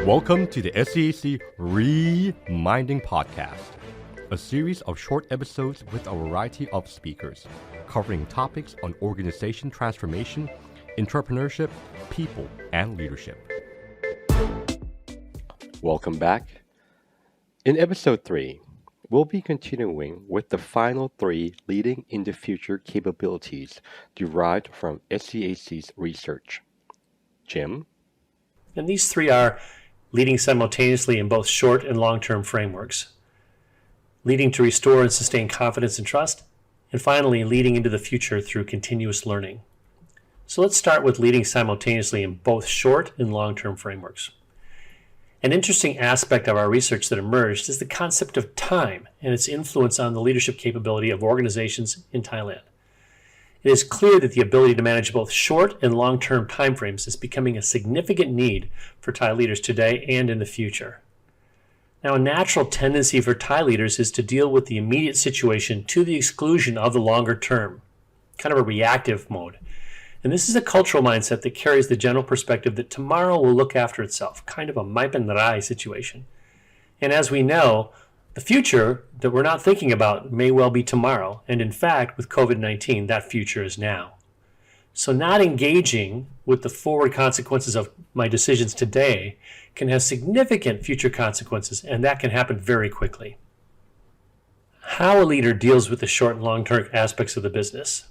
Welcome to the SCAC Reminding Podcast, a series of short episodes with a variety of speakers, covering topics on organization transformation, entrepreneurship, people, and leadership. Welcome back. In episode 3, we'll be continuing with the final 3 leading in the future capabilities derived from SCAC's research. Jim? And these 3 are leading simultaneously in both short and long-term frameworks, leading to restore and sustain confidence and trust, and finally, leading into the future through continuous learning. So let's start with leading simultaneously in both short and long-term frameworks. An interesting aspect of our research that emerged is the concept of time and its influence on the leadership capability of organizations in Thailand. It is clear that the ability to manage both short and long-term timeframes is becoming a significant need for Thai leaders today and in the future. Now, a natural tendency for Thai leaders is to deal with the immediate situation to the exclusion of the longer term, kind of a reactive mode. And this is a cultural mindset that carries the general perspective that tomorrow will look after itself, kind of a Maipanrai situation. And as we know, the future that we're not thinking about may well be tomorrow, and in fact, with COVID-19, that future is now. So not engaging with the forward consequences of my decisions today can have significant future consequences, and that can happen very quickly. How a leader deals with the short and long-term aspects of the business,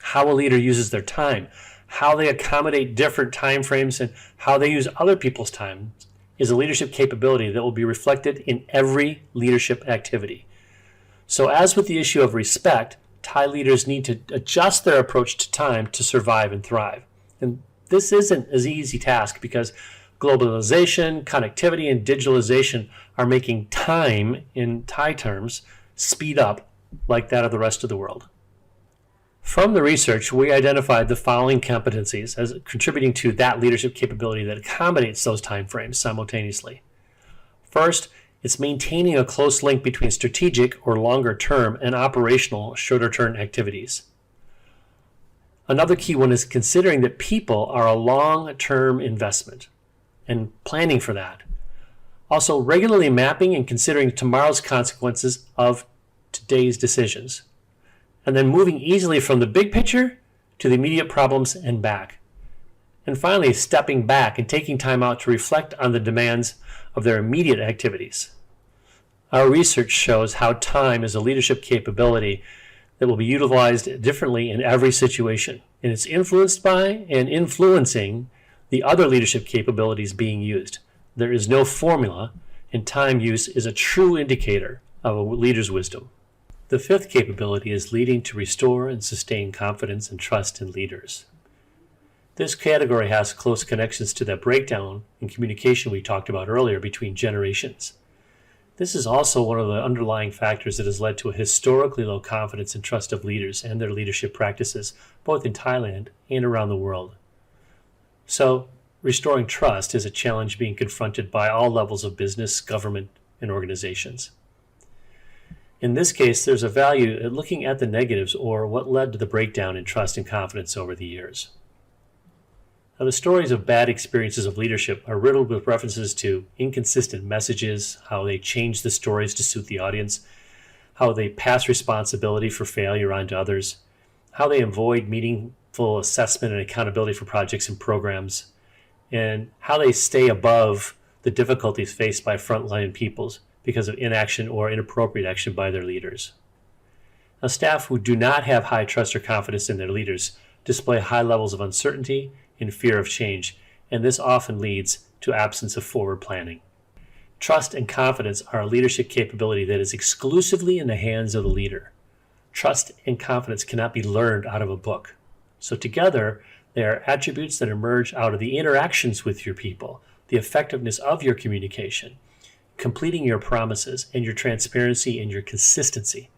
how a leader uses their time, how they accommodate different time frames, and how they use other people's time is a leadership capability that will be reflected in every leadership activity. So as with the issue of respect, Thai leaders need to adjust their approach to time to survive and thrive. And this isn't an easy task because globalization, connectivity, and digitalization are making time, in Thai terms, speed up like that of the rest of the world. From the research, we identified the following competencies as contributing to that leadership capability that accommodates those time frames simultaneously. First, it's maintaining a close link between strategic or longer term and operational shorter term activities. Another key one is considering that people are a long-term investment and planning for that. Also, regularly mapping and considering tomorrow's consequences of today's decisions. And then moving easily from the big picture to the immediate problems and back. And finally, stepping back and taking time out to reflect on the demands of their immediate activities. Our research shows how time is a leadership capability that will be utilized differently in every situation, and it's influenced by and influencing the other leadership capabilities being used. There is no formula, and time use is a true indicator of a leader's wisdom. The 5th capability is leading to restore and sustain confidence and trust in leaders. This category has close connections to that breakdown in communication we talked about earlier between generations. This is also one of the underlying factors that has led to a historically low confidence and trust of leaders and their leadership practices, both in Thailand and around the world. So, restoring trust is a challenge being confronted by all levels of business, government, and organizations. In this case, there's a value at looking at the negatives or what led to the breakdown in trust and confidence over the years. Now, the stories of bad experiences of leadership are riddled with references to inconsistent messages, how they change the stories to suit the audience, how they pass responsibility for failure on to others, how they avoid meaningful assessment and accountability for projects and programs, and how they stay above the difficulties faced by frontline peoples because of inaction or inappropriate action by their leaders. Now, staff who do not have high trust or confidence in their leaders display high levels of uncertainty and fear of change, and this often leads to absence of forward planning. Trust and confidence are a leadership capability that is exclusively in the hands of the leader. Trust and confidence cannot be learned out of a book. So together, they are attributes that emerge out of the interactions with your people, the effectiveness of your communication, completing your promises, and your transparency and your consistency.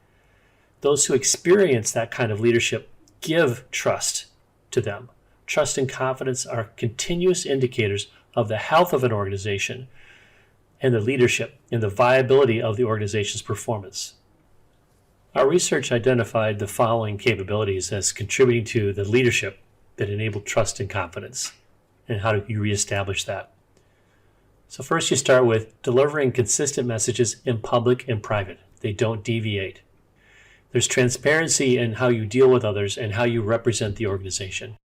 Those who experience that kind of leadership give trust to them. Trust and confidence are continuous indicators of the health of an organization and the leadership and the viability of the organization's performance. Our research identified the following capabilities as contributing to the leadership that enabled trust and confidence, and how do you reestablish that. So first you start with delivering consistent messages in public and private. They don't deviate. There's transparency in how you deal with others and how you represent the organization.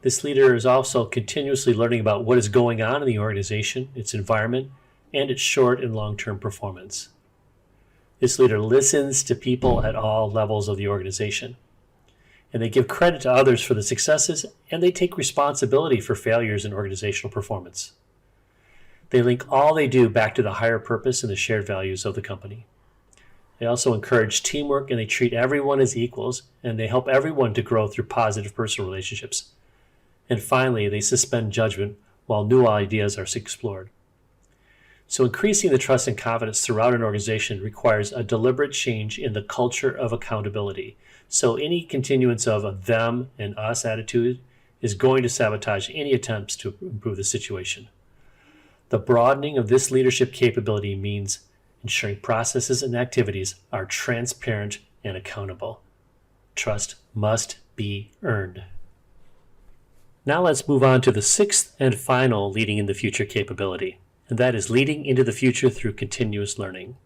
This leader is also continuously learning about what is going on in the organization, its environment, and its short and long-term performance. This leader listens to people at all levels of the organization. And they give credit to others for the successes, and they take responsibility for failures in organizational performance. They link all they do back to the higher purpose and the shared values of the company. They also encourage teamwork, and they treat everyone as equals, and they help everyone to grow through positive personal relationships. And finally, they suspend judgment while new ideas are explored. So increasing the trust and confidence throughout an organization requires a deliberate change in the culture of accountability. So any continuance of a them and us attitude is going to sabotage any attempts to improve the situation. The broadening of this leadership capability means ensuring processes and activities are transparent and accountable. Trust must be earned. Now let's move on to the sixth and final leading in the future capability, and that is leading into the future through continuous learning.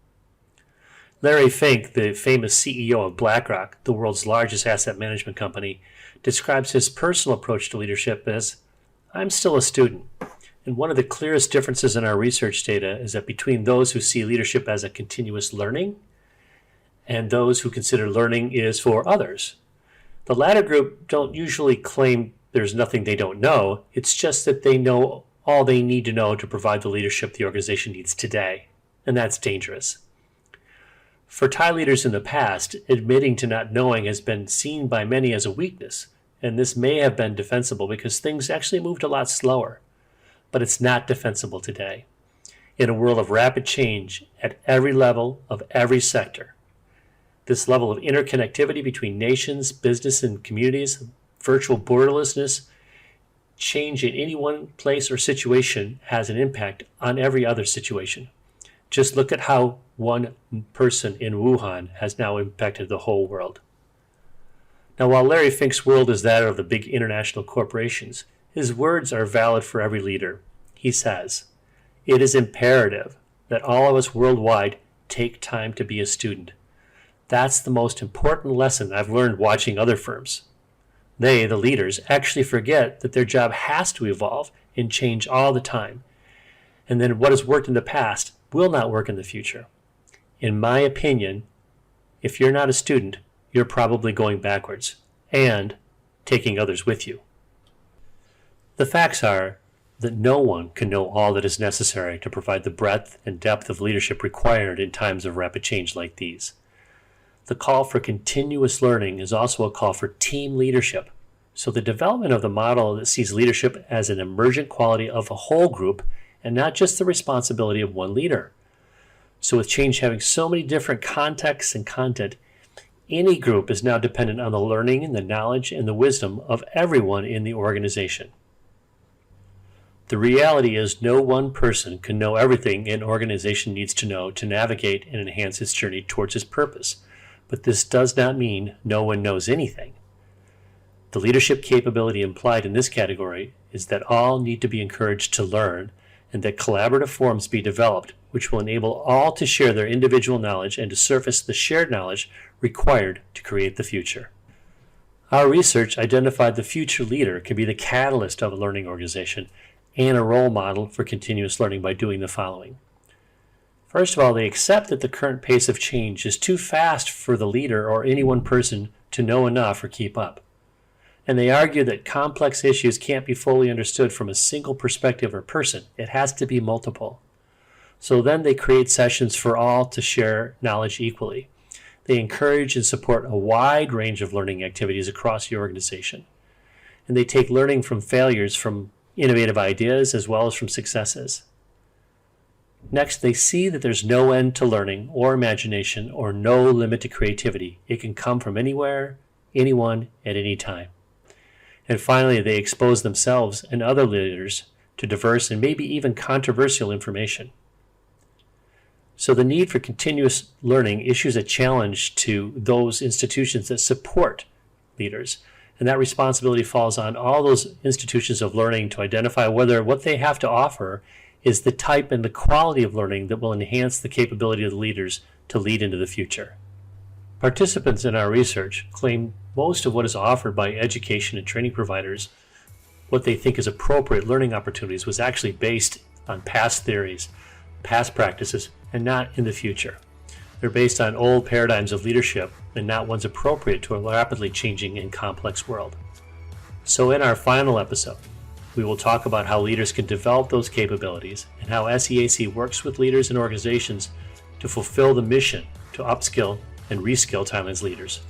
Larry Fink, the famous CEO of BlackRock, the world's largest asset management company, describes his personal approach to leadership as, "I'm still a student." And one of the clearest differences in our research data is that between those who see leadership as a continuous learning and those who consider learning is for others. The latter group don't usually claim there's nothing they don't know. It's just that they know all they need to know to provide the leadership the organization needs today. And that's dangerous. For Thai leaders in the past, admitting to not knowing has been seen by many as a weakness. And this may have been defensible because things actually moved a lot slower. But it's not defensible today. In a world of rapid change at every level of every sector, this level of interconnectivity between nations, business, and communities, virtual borderlessness, change in any one place or situation has an impact on every other situation. Just look at how one person in Wuhan has now impacted the whole world. Now, while Larry Fink's world is that of the big international corporations, his words are valid for every leader. He says, "It is imperative that all of us worldwide take time to be a student. That's the most important lesson I've learned watching other firms. They, the leaders, actually forget that their job has to evolve and change all the time. And then what has worked in the past will not work in the future. In my opinion, if you're not a student, you're probably going backwards and taking others with you." The facts are that no one can know all that is necessary to provide the breadth and depth of leadership required in times of rapid change like these. The call for continuous learning is also a call for team leadership. So the development of the model that sees leadership as an emergent quality of a whole group and not just the responsibility of one leader. So with change having so many different contexts and content, any group is now dependent on the learning and the knowledge and the wisdom of everyone in the organization. The reality is no one person can know everything an organization needs to know to navigate and enhance its journey towards its purpose. But this does not mean no one knows anything. The leadership capability implied in this category is that all need to be encouraged to learn and that collaborative forms be developed, which will enable all to share their individual knowledge and to surface the shared knowledge required to create the future. Our research identified the future leader can be the catalyst of a learning organization and a role model for continuous learning by doing the following. First of all, they accept that the current pace of change is too fast for the leader or any one person to know enough or keep up. And they argue that complex issues can't be fully understood from a single perspective or person. It has to be multiple. So then they create sessions for all to share knowledge equally. They encourage and support a wide range of learning activities across the organization. And they take learning from failures, from innovative ideas, as well as from successes. Next, they see that there's no end to learning or imagination or no limit to creativity. It can come from anywhere, anyone, at any time. And finally, they expose themselves and other leaders to diverse and maybe even controversial information. So the need for continuous learning issues a challenge to those institutions that support leaders. And that responsibility falls on all those institutions of learning to identify whether what they have to offer is the type and the quality of learning that will enhance the capability of the leaders to lead into the future. Participants in our research claim most of what is offered by education and training providers, what they think is appropriate learning opportunities, was actually based on past theories, past practices, and not in the future. They're based on old paradigms of leadership and not ones appropriate to a rapidly changing and complex world. So in our final episode, we will talk about how leaders can develop those capabilities and how SEAC works with leaders and organizations to fulfill the mission to upskill and reskill Thailand's leaders.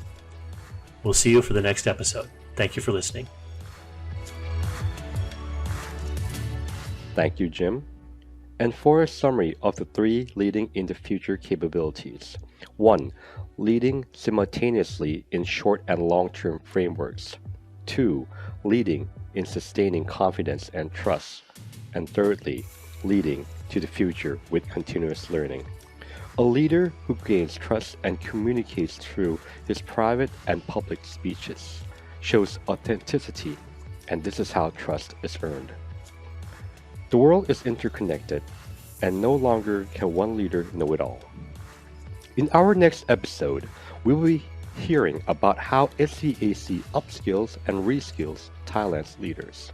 We'll see you for the next episode. Thank you for listening. Thank you, Jim. And for a summary of the 3 leading in the future capabilities. 1. Leading simultaneously in short and long-term frameworks. 2. Leading in sustaining confidence and trust. And thirdly, leading to the future with continuous learning. A leader who gains trust and communicates through his private and public speeches shows authenticity, and this is how trust is earned. The world is interconnected, and no longer can one leader know it all. In our next episode, we will be hearing about how SEAC upskills and reskills Thailand's leaders.